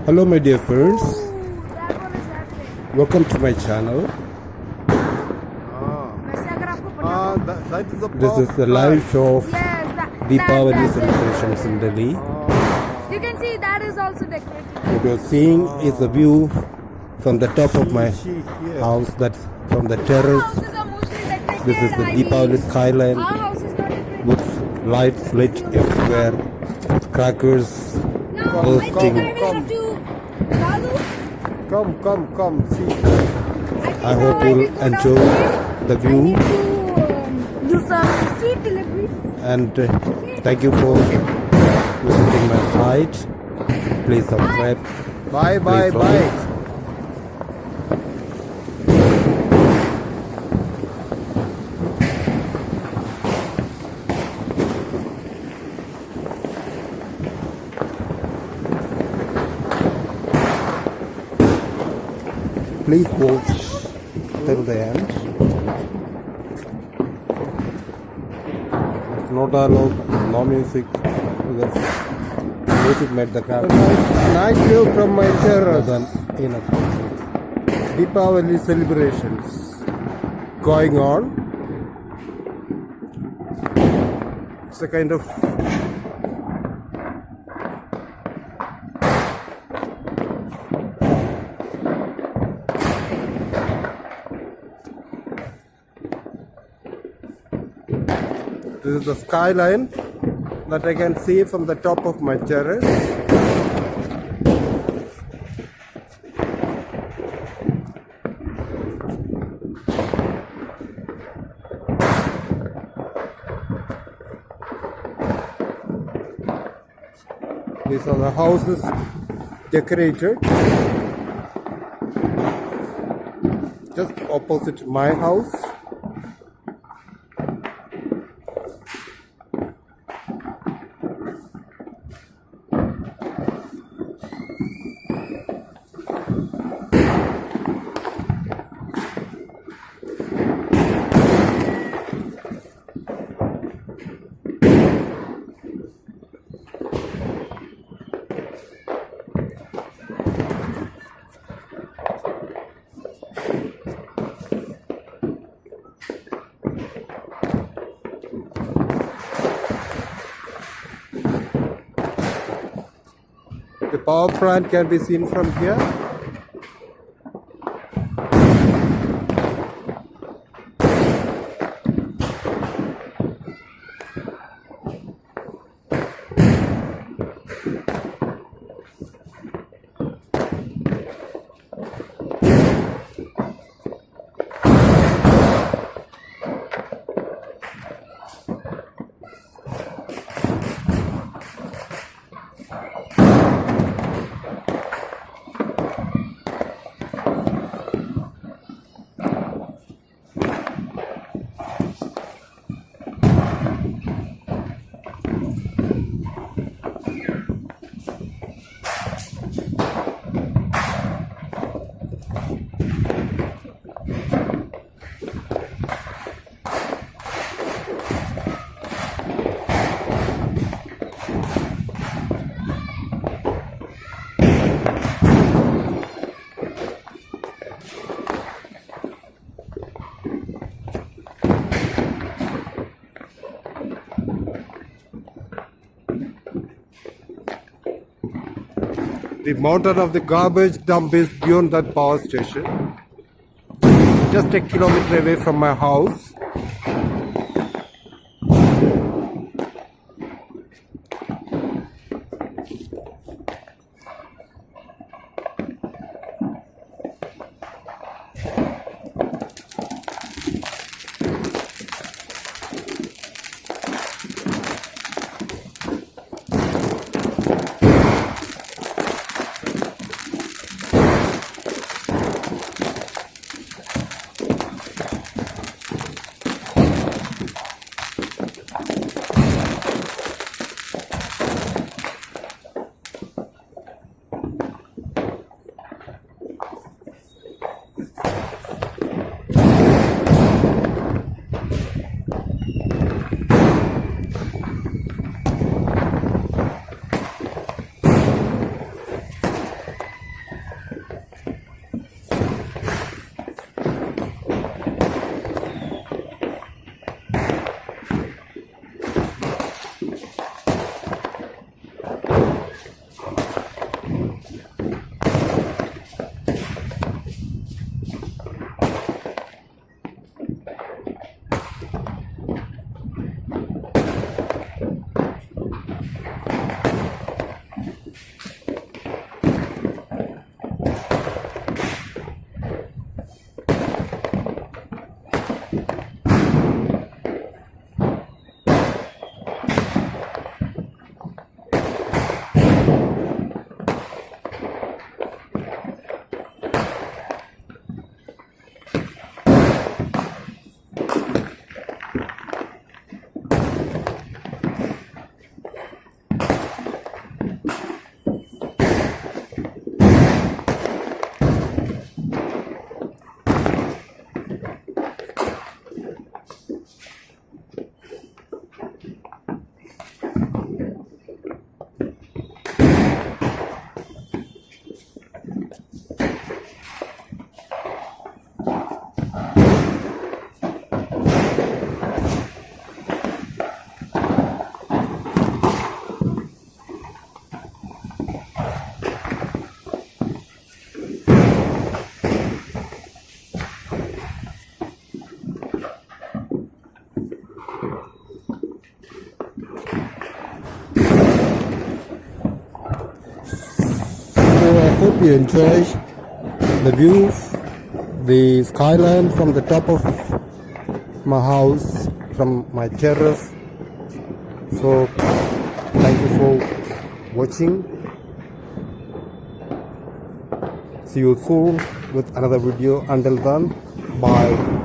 Hello my dear friends, that one is happening. welcome to my channel. वैसे अगर आपको पता हो That is a This is the live show of yes Diwali celebrations in Delhi. you can see that is also decorated. What you're seeing is the view from the top of my house, that's from the terrace. Houses are mostly decorated. This is the I Diwali mean, skyline our house is not decorated. with lights lit everywhere, crackers No, bursting. I will have to Dalu, Come, see. I hope you'll enjoy the I view need to do some sweet deliveries. and thank you for visiting my site. Please subscribe. Bye. Please like. Please watch till the end. It's no dialogue, no music. Because music made the crowd Night view from my more terrace. than enough. Deepavali celebrations going on. It's a kind of this is the skyline that I can see from the top of my terrace. These are the houses decorated just opposite my house. The power plant can be seen from here. The mountain of the garbage dump is beyond that power station, just a kilometer away from my house. hope you enjoy the view, the skyline from the top of my house, from my terrace. So thank you for watching. See you soon with another video. Until then, bye.